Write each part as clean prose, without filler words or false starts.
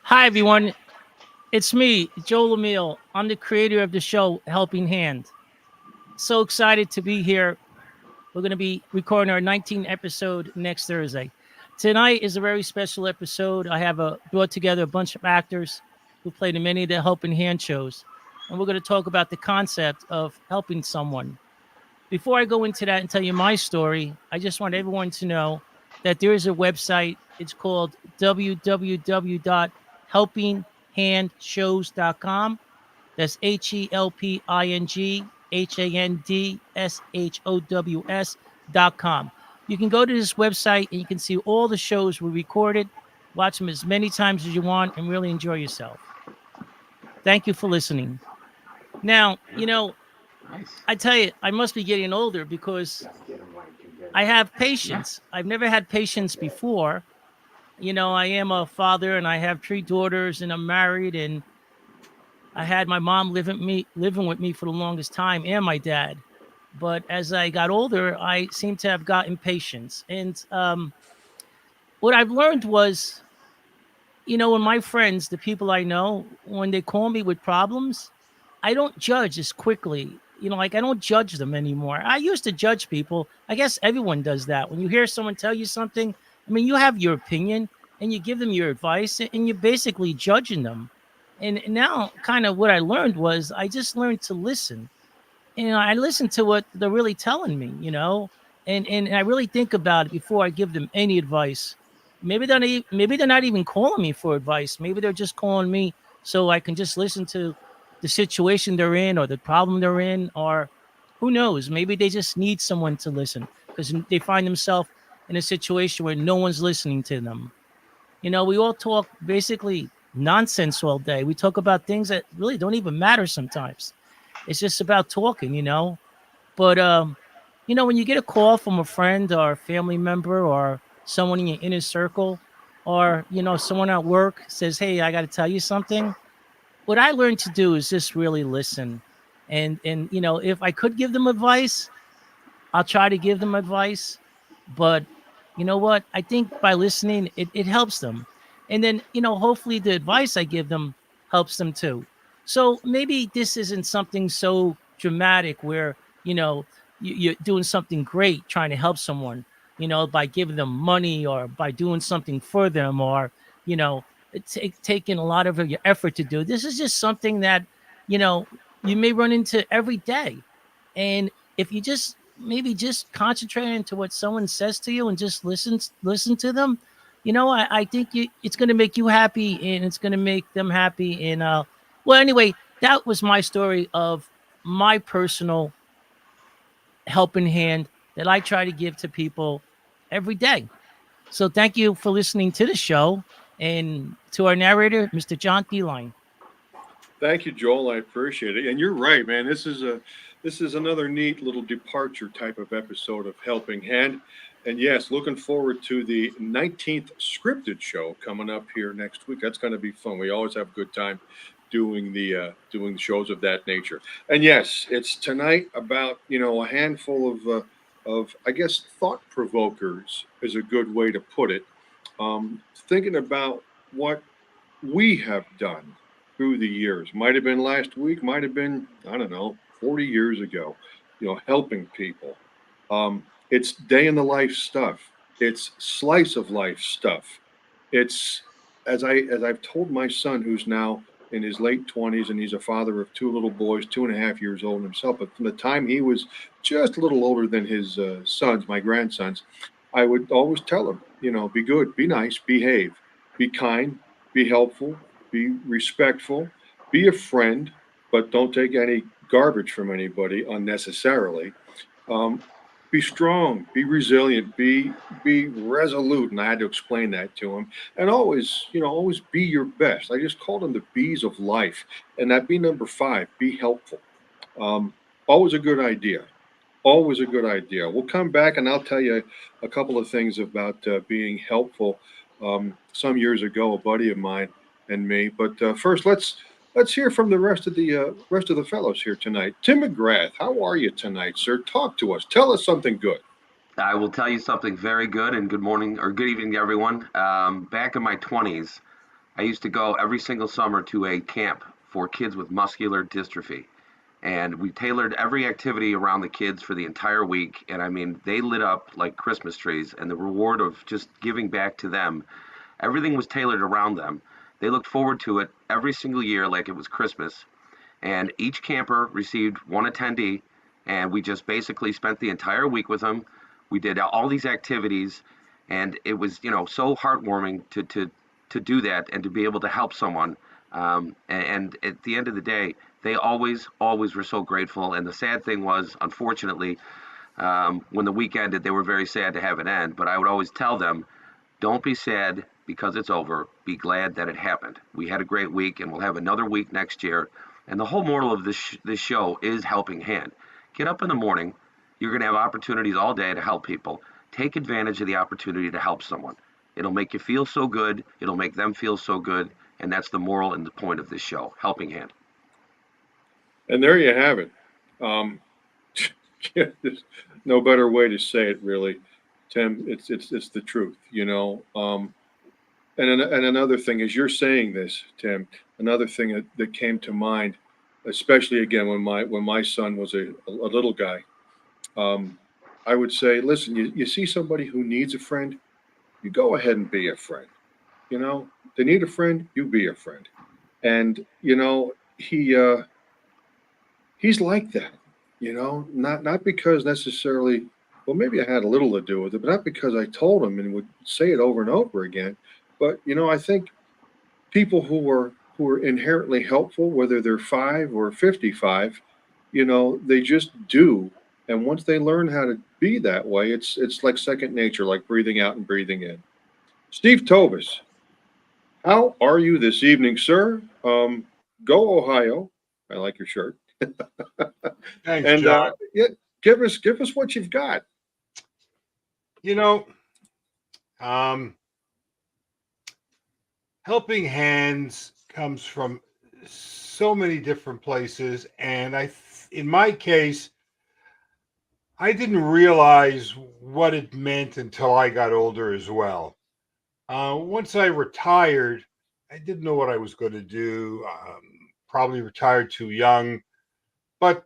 Hi, everyone. It's me, Joel Emile. I'm the creator of the show Helping Hand. So excited to be here. We're going to be recording our 19th episode next Thursday. Tonight is a very special episode. I have brought together a bunch of actors who played in many of the Helping Hand shows, and we're going to talk about the concept of helping someone. Before I go into that and tell you my story, I just want everyone to know that there is a website. It's called www.helpinghandshows.com. That's HELPINGHANDSHOWS.com. You can go to this website and you can see all the shows we recorded, watch them as many times as you want, and really enjoy yourself. Thank you for listening. Now, Nice. I tell you, I must be getting older because I have Yeah. patience. I've never had patience before. I am a father and I have three daughters and I'm married and I had my mom living with me for the longest time and my dad. But as I got older, I seem to have gotten patience. And what I've learned was, when my friends, the people I know, when they call me with problems, I don't judge as quickly. Like I don't judge them anymore. I used to judge people. I guess everyone does that. When you hear someone tell you something, I mean, you have your opinion and you give them your advice and you're basically judging them. And now, kind of what I learned was I just learned to listen. And I listen to what they're really telling me, and I really think about it before I give them any advice. Maybe they're not even calling me for advice. Maybe they're just calling me so I can just listen to the situation they're in or the problem they're in, or who knows? Maybe they just need someone to listen because they find themselves in a situation where no one's listening to them. We all talk basically nonsense all day. We talk about things that really don't even matter sometimes. It's just about talking. But when you get a call from a friend or a family member or someone in your inner circle, or someone at work says, "Hey, I got to tell you something." What I learned to do is just really listen, and if I could give them advice, I'll try to give them advice. But you know what? I think by listening, it helps them. And then, hopefully the advice I give them helps them too. So maybe this isn't something so dramatic where, you're doing something great trying to help someone, by giving them money or by doing something for them or, you know, taking a lot of your effort to do. This is just something that, you know, you may run into every day. And if you just maybe just concentrate into what someone says to you and just listen to them, I think it's going to make you happy and it's going to make them happy. And well, anyway, that was my story of my personal helping hand that I try to give to people every day. So thank you for listening to the show and to our narrator, Mr. John Beeline. Thank you, Joel. I appreciate it. And you're right, man. This is another neat little departure type of episode of Helping Hand. And yes, looking forward to the 19th scripted show coming up here next week. That's going to be fun. We always have a good time doing the shows of that nature. And yes, it's tonight about a handful of I guess thought provokers is a good way to put it. Thinking about what we have done through the years. Might have been last week, might have been, I don't know, 40 years ago, helping people. It's day in the life stuff. It's slice of life stuff. It's as I've told my son who's now in his late 20s and he's a father of two little boys, 2.5 years old himself. But from the time he was just a little older than his sons, my grandsons, I would always tell him, be good, be nice, behave, be kind, be helpful, be respectful, be a friend, but don't take any garbage from anybody unnecessarily. Um, be strong, be resilient, be resolute, and I had to explain that to him. And always, always be your best. I just called them the bees of life, and that be number five. Be helpful. Um, Always a good idea. Always a good idea. We'll come back and I'll tell you a couple of things about being helpful. Some years ago, a buddy of mine and me. But first, let's hear from the rest of the fellows here tonight. Tim McGrath, how are you tonight, sir? Talk to us. Tell us something good. I will tell you something very good, and good morning or good evening to everyone. Back in my 20s, I used to go every single summer to a camp for kids with muscular dystrophy. And we tailored every activity around the kids for the entire week. And I mean, they lit up like Christmas trees. And the reward of just giving back to them, everything was tailored around them. They looked forward to it every single year like it was Christmas. And each camper received one attendee. And we just basically spent the entire week with them. We did all these activities. And it was, so heartwarming to do that and to be able to help someone. And at the end of the day, they always were so grateful. And the sad thing was, unfortunately, when the week ended, they were very sad to have it end. But I would always tell them, don't be sad because it's over. Be glad that it happened. We had a great week, and we'll have another week next year. And the whole moral of this show is helping hand. Get up in the morning. You're going to have opportunities all day to help people. Take advantage of the opportunity to help someone. It'll make you feel so good. It'll make them feel so good. And that's the moral and the point of this show, helping hand. And there you have it. There's no better way to say it, really, Tim. It's the truth, And another thing, as you're saying this, Tim, another thing that came to mind, especially again when my son was a little guy, I would say, listen, you see somebody who needs a friend, you go ahead and be a friend. They need a friend, you be a friend. And he's like that, not because necessarily, well, maybe I had a little to do with it, but not because I told him and would say it over and over again. But I think people who are inherently helpful, whether they're 5 or 55, they just do. And once they learn how to be that way, it's like second nature, like breathing out and breathing in. Steve Tobis, how are you this evening, sir? Go Ohio! I like your shirt. Thanks, And John. yeah, give us what you've got. Helping hands comes from so many different places, and in my case, I didn't realize what it meant until I got older as well. Once I retired, I didn't know what I was going to do. Probably retired too young, but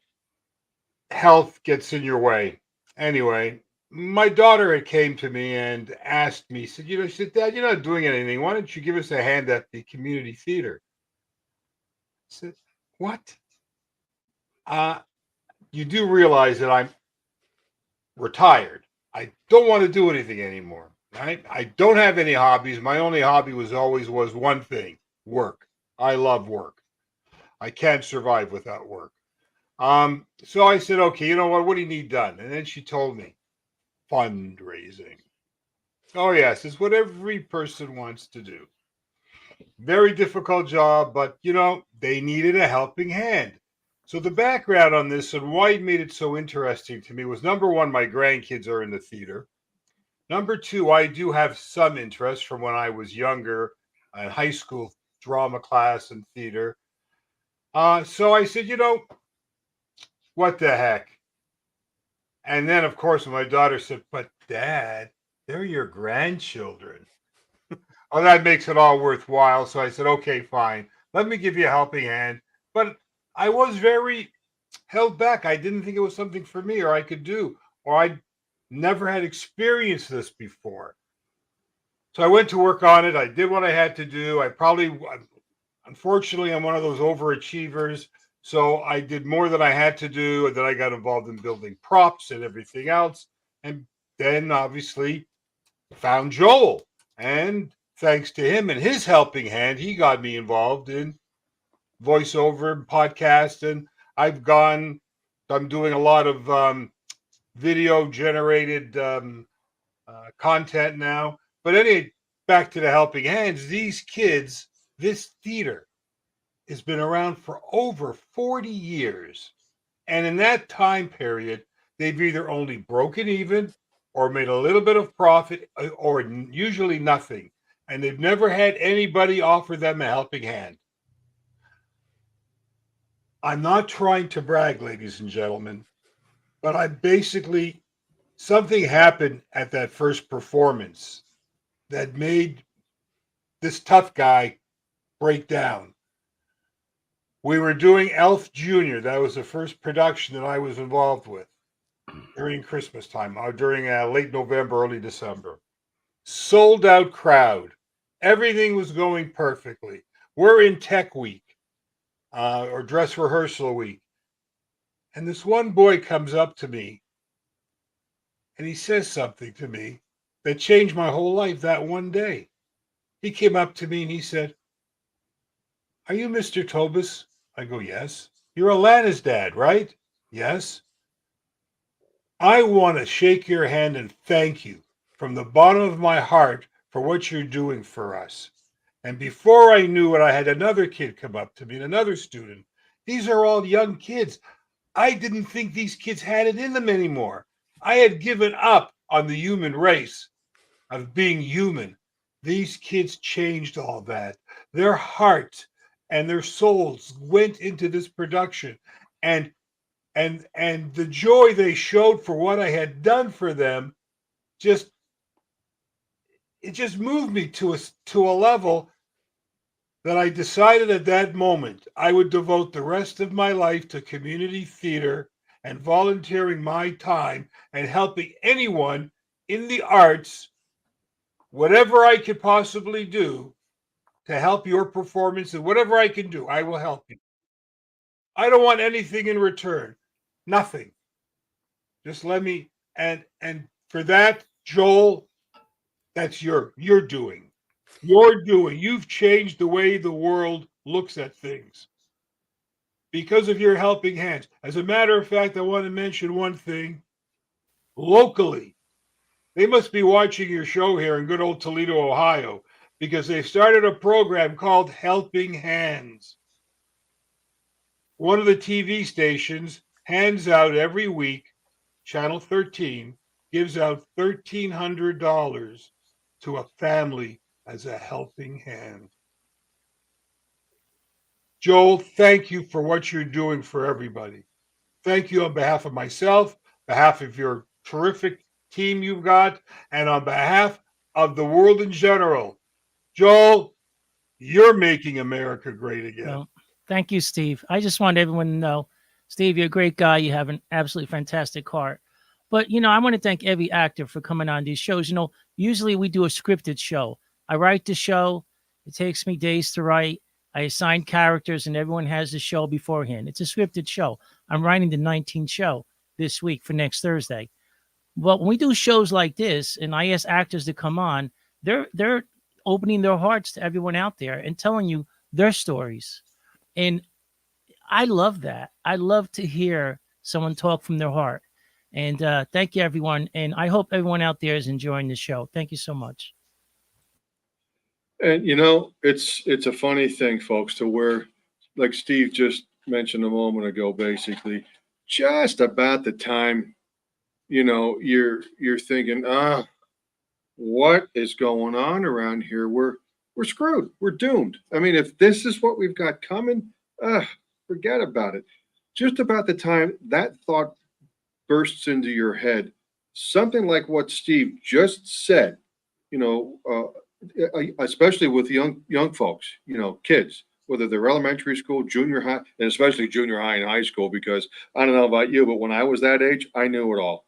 health gets in your way. Anyway, my daughter had came to me and asked me, said, she said, Dad, you're not doing anything. Why don't you give us a hand at the community theater? I said, what? You do realize that I'm retired. I don't want to do anything anymore. Right? I don't have any hobbies. My only hobby was one thing: work. I love work. I can't survive without work. So I said, okay, you know what do you need done? And then she told me, fundraising. Oh yes, it's what every person wants to do. Very difficult job, but they needed a helping hand. So the background on this and why it made it so interesting to me was, number one, my grandkids are in the theater. Number two, I do have some interest from when I was younger in high school drama class and theater. So I said, what the heck? And then, of course, my daughter said, but Dad, they're your grandchildren. Oh, that makes it all worthwhile. So I said, okay, fine. Let me give you a helping hand. But I was very held back. I didn't think it was something for me or I could do, or I never had experienced this before. So I went to work on it. I did what I had to do. Unfortunately, I'm one of those overachievers. So I did more than I had to do. And then I got involved in building props and everything else. And then obviously found Joel. And thanks to him and his helping hand, he got me involved in voiceover and podcast. And I'm doing a lot of video generated content now. But anyway, back to the helping hands. These kids, this theater has been around for over 40 years. And in that time period, they've either only broken even or made a little bit of profit or usually nothing. And they've never had anybody offer them a helping hand. I'm not trying to brag, ladies and gentlemen, but something happened at that first performance that made this tough guy break down. We were doing Elf Jr. That was the first production that I was involved with during Christmas time, during late November, early December. Sold out crowd. Everything was going perfectly. We're in tech week or dress rehearsal week. And this one boy comes up to me and he says something to me that changed my whole life that one day. He came up to me and he said, "Are you Mr. Tobis?" I go, "Yes." "You're Alana's dad, right?" "Yes." "I want to shake your hand and thank you from the bottom of my heart for what you're doing for us." And before I knew it, I had another kid come up to me and another student. These are all young kids. I didn't think these kids had it in them anymore. I had given up on the human race of being human. These kids changed all that. Their hearts and their souls went into this production, and the joy they showed for what I had done for them just it just moved me to a level that I decided at that moment I would devote the rest of my life to community theater and volunteering my time and helping anyone in the arts, whatever I could possibly do to help your performance, and whatever I can do, I will help you. I don't want anything in return. Nothing. Just let me and for that, Joel, that's you're doing. You're doing. You've changed the way the world looks at things because of your helping hands. As a matter of fact, I want to mention one thing. Locally, they must be watching your show here in good old Toledo, Ohio, because they've started a program called Helping Hands. One of the TV stations hands out every week, Channel 13 gives out $1,300 to a family as a helping hand. Joel, thank you for what you're doing for everybody. Thank you on behalf of myself, behalf of your terrific team you've got, and on behalf of the world in general. Joel, you're making America great again. Well, thank you, Steve. I just want everyone to know, Steve, you're a great guy. You have an absolutely fantastic heart. But, I want to thank every actor for coming on these shows. Usually we do a scripted show. I write the show. It takes me days to write. I assign characters, and everyone has the show beforehand. It's a scripted show. I'm writing the 19th show this week for next Thursday. But when we do shows like this, and I ask actors to come on, they're opening their hearts to everyone out there and telling you their stories. And I love that. I love to hear someone talk from their heart. And thank you, everyone. And I hope everyone out there is enjoying the show. Thank you so much. And it's a funny thing, folks, to where, like Steve just mentioned a moment ago, basically, just about the time, you're thinking, what is going on around here? We're screwed. We're doomed. I mean, if this is what we've got coming, forget about it. Just about the time that thought bursts into your head, something like what Steve just said, especially with young folks, kids, whether they're elementary school, junior high, and especially junior high and high school, because I don't know about you, but when I was that age, I knew it all.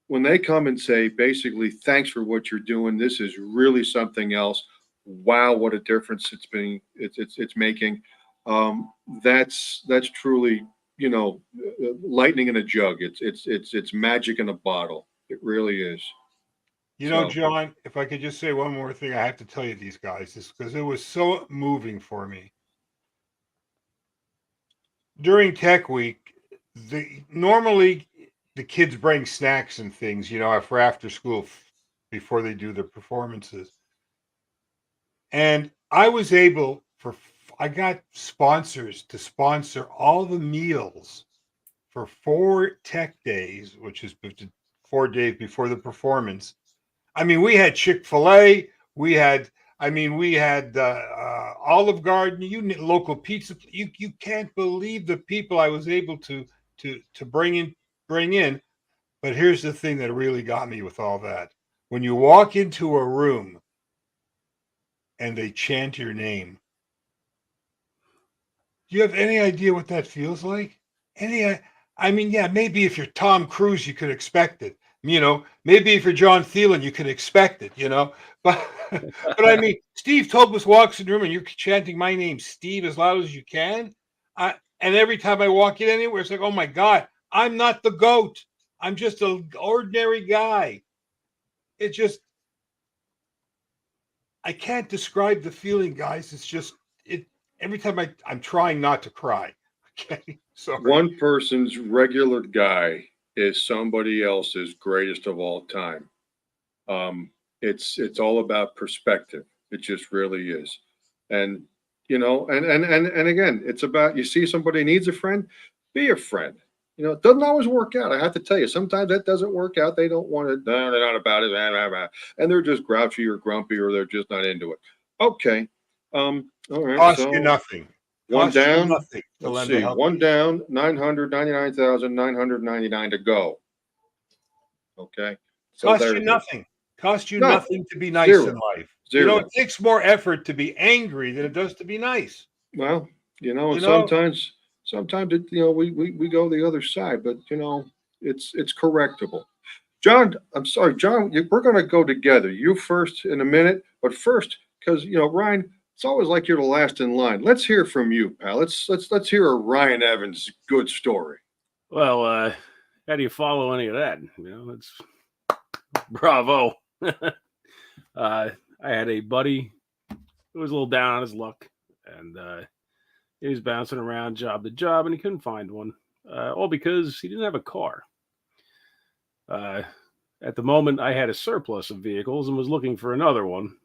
When they come and say, basically, thanks for what you're doing, this is really something else. Wow, what a difference it's making. That's truly, lightning in a jug. It's magic in a bottle. It really is. John, if I could just say one more thing, I have to tell you these guys this because it was so moving for me. During Tech Week, normally the kids bring snacks and things, for after school before they do their performances. And I was I got sponsors to sponsor all the meals for 4 tech days, which is 4 days before the performance. I mean, we had Chick-fil-A, we had Olive Garden, local pizza. You can't believe the people I was able to bring in. But here's the thing that really got me with all that. When you walk into a room and they chant your name. Do you have any idea what that feels like? I mean, yeah, maybe if you're Tom Cruise, you could expect it. Maybe if you're John Thielen, you could expect it. But but I mean, Steve Tobus walks in the room and you're chanting my name, Steve, as loud as you can. And every time I walk in anywhere, it's like, oh my God, I'm not the GOAT. I'm just an ordinary guy. It just, I can't describe the feeling, guys. It's just it. Every time I'm trying not to cry. Okay, sorry. One person's regular guy is somebody else's greatest of all time. It's all about perspective. It just really is. And and again, it's about, you see somebody needs a friend, be a friend. It doesn't always work out. I have to tell you, sometimes that doesn't work out. They don't want to, no, they're not about it, blah, blah, blah. And they're just grouchy or grumpy, or they're just not into it. Okay. All right. Cost So you nothing. one Cost you down. nothing to Let's lend a see. helping One hand. down, 999,999 to go. Okay. So Cost there's you it. nothing. Cost you No, nothing to be nice zero. in life. Zero. It takes more effort to be angry than it does to be nice. Well, and You know, sometimes it, we go the other side, but it's correctable. John, I'm sorry, John, we're going to go together. You first in a minute, but first, because Ryan, it's always like you're the last in line. Let's hear from you, pal. Let's hear a Ryan Evans good story. Well, how do you follow any of that? It's bravo. I had a buddy who was a little down on his luck, and he was bouncing around job to job, and he couldn't find one, all because he didn't have a car. At the moment, I had a surplus of vehicles and was looking for another one.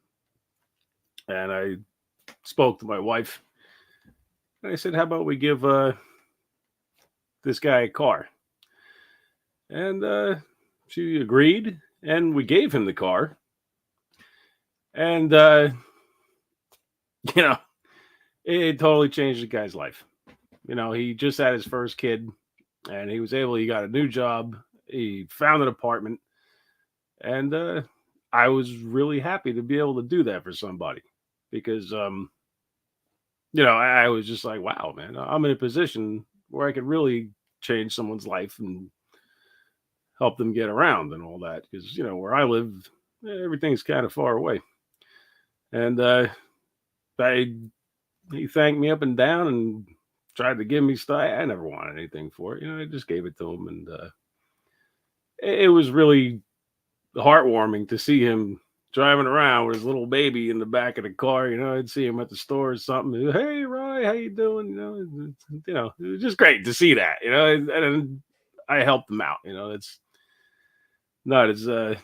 And I spoke to my wife, and I said, "How about we give this guy a car?" And she agreed, and we gave him the car. And it totally changed the guy's life. He just had his first kid, and he got a new job. He found an apartment, and I was really happy to be able to do that for somebody, because I was just like, wow, man, I'm in a position where I could really change someone's life and help them get around and all that, because where I live, everything's kind of far away. And he thanked me up and down and tried to give me stuff. I never wanted anything for it. I just gave it to him. And it was really heartwarming to see him driving around with his little baby in the back of the car. I'd see him at the store or something. Hey, Rye, how you doing? It was just great to see that, and I helped him out. It's not as, it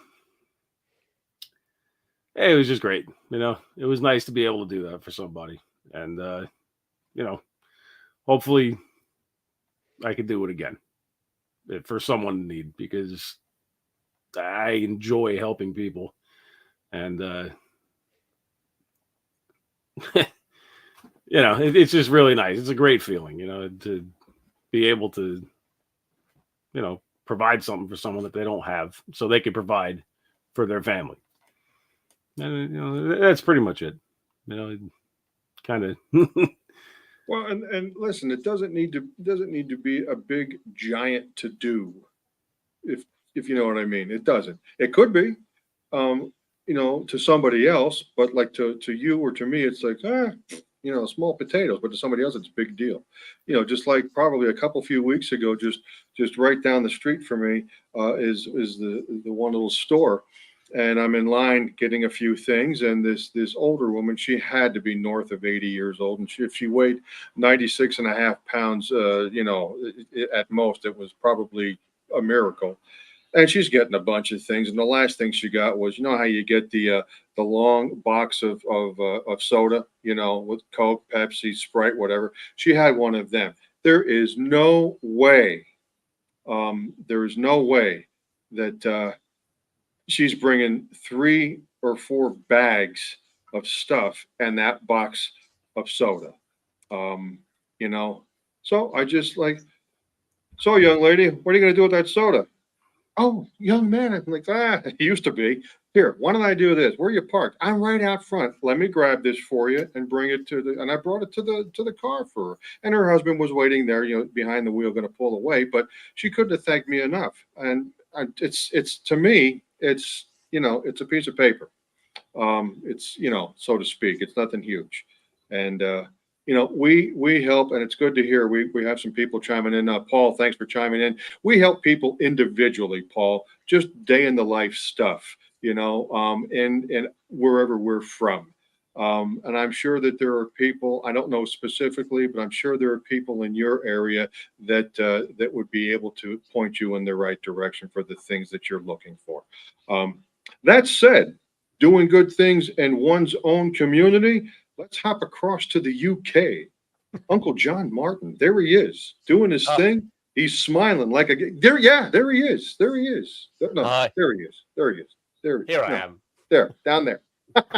was just great. It was nice to be able to do that for somebody. And, hopefully I could do it again for someone in need, because I enjoy helping people. And, it's just really nice. It's a great feeling, to be able to, provide something for someone that they don't have, so they can provide for their family. And, that's pretty much it. Kind of. Well, and listen, it doesn't need to be a big giant to do, if you know what I mean. It doesn't. It could be, to somebody else, but like to you or to me, it's like small potatoes, but to somebody else, it's a big deal. Just like probably a few weeks ago, just right down the street from me is the one little store. And I'm in line getting a few things, and this older woman, she had to be north of 80 years old, and if she weighed 96 and a half pounds, at most, it was probably a miracle. And she's getting a bunch of things, and the last thing she got was, how you get the long box of soda, with Coke, Pepsi, Sprite, whatever. She had one of them. There is no way that she's bringing 3 or 4 bags of stuff and that box of soda. So I just like, so young lady, what are you going to do with that soda? Oh, young man. I'm like, it used to be. Here, why don't I do this? Where are you parked? I'm right out front. Let me grab this for you and bring it to the. And I brought it to the car for her. And her husband was waiting there, behind the wheel, going to pull away. But she couldn't have thanked me enough. And it's to me, it's it's a piece of paper. It's so to speak. It's nothing huge. And we help, and it's good to hear. We have some people chiming in. Paul, thanks for chiming in. We help people individually, Paul, just day in the life stuff. And wherever we're from. And I'm sure that there are people, I don't know specifically, but I'm sure there are people in your area that would be able to point you in the right direction for the things that you're looking for. That said, doing good things in one's own community, let's hop across to the UK. Uncle John Martin, there he is, doing his thing. He's smiling like there he is. There he is. No, there he is. There he is. Here I am. There, down there.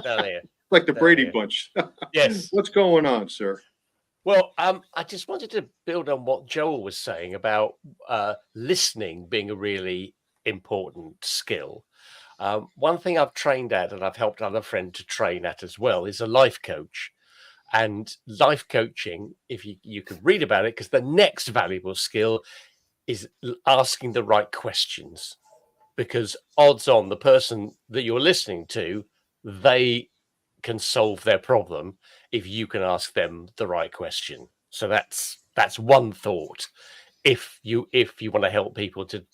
Down here. Like the Brady Bunch. Yes. What's going on, sir? Well, I just wanted to build on what Joel was saying about listening being a really important skill. One thing I've trained at, and I've helped another friend to train at as well, is a life coach. And life coaching, if you could read about it, because the next valuable skill is asking the right questions. Because odds on the person that you're listening to, they can solve their problem if you can ask them the right question. So that's one thought. If you want to help people to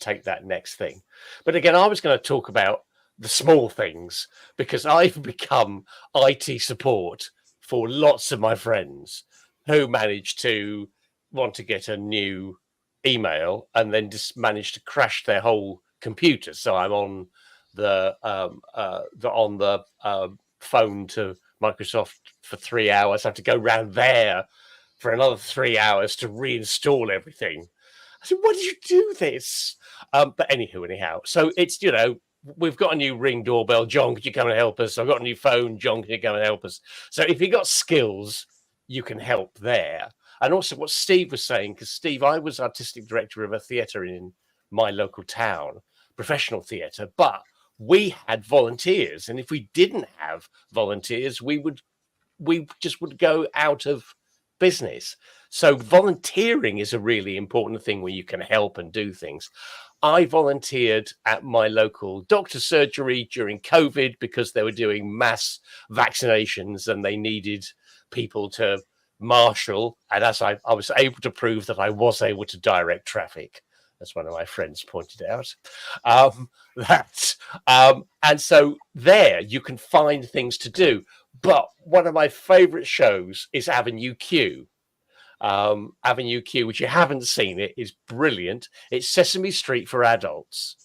take that next thing. But again, I was going to talk about the small things because I've become IT support for lots of my friends who manage to want to get a new email and then just manage to crash their whole computer. So I'm on the phone to Microsoft for 3 hours. I have to go round there for another 3 hours to reinstall everything. I said, "Why did you do this?" But anyhow. So it's we've got a new Ring doorbell. John, could you come and help us? I've got a new phone. John, can you come and help us? So if you've got skills, you can help there. And also what Steve was saying, because Steve, I was artistic director of a theatre in my local town, professional theatre, but we had volunteers, and if we didn't have volunteers, we just would go out of business. So volunteering is a really important thing where you can help and do things. I volunteered at my local doctor's surgery during COVID because they were doing mass vaccinations and they needed people to marshal, and as I was able to prove that I was able to direct traffic, as one of my friends pointed out. And so there you can find things to do. But one of my favorite shows is Avenue Q. Avenue Q, which you haven't seen, it is brilliant. It's Sesame Street for adults.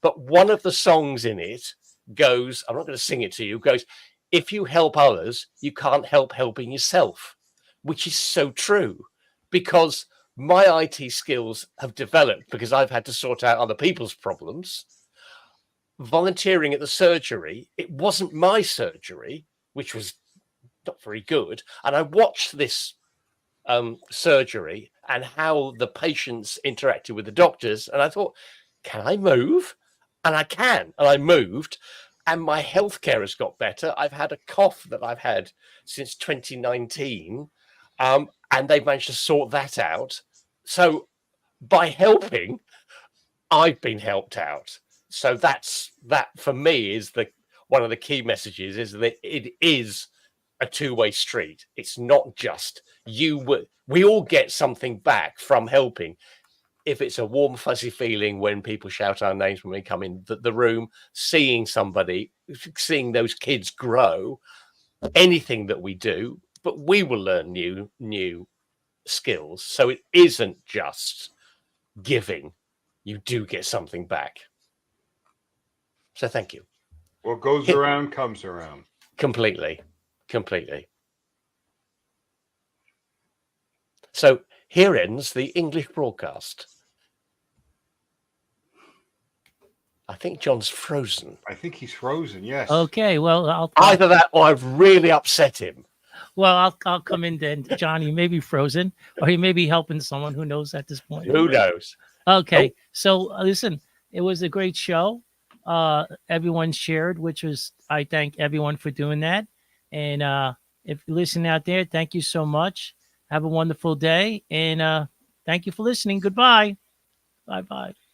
But one of the songs in it goes, I'm not going to sing it to you, goes, "If you help others, you can't help helping yourself," which is so true because my IT skills have developed because I've had to sort out other people's problems. Volunteering at the surgery, it wasn't my surgery, which was not very good. And I watched this surgery and how the patients interacted with the doctors. And I thought, can I move? And I can. And I moved. And my healthcare has got better. I've had a cough that I've had since 2019. And they've managed to sort that out. So by helping, I've been helped out. So that for me is one of the key messages is that it is a two-way street. It's not just we all get something back from helping. If it's a warm, fuzzy feeling when people shout our names when we come in the room, seeing somebody, seeing those kids grow, anything that we do, but we will learn new skills. So it isn't just giving. You do get something back. So thank you. What goes around comes around. Completely. So here ends the English broadcast. I think John's frozen. I think he's frozen, yes. Okay, well, either that or I've really upset him. Well, I'll come in then. John, he may be frozen, or he may be helping someone. Who knows at this point? Who knows? Okay, so listen, it was a great show. everyone shared, which was, I thank everyone for doing that. And if you're listening out there, thank you so much. Have a wonderful day. And thank you for listening. Goodbye. Bye-bye.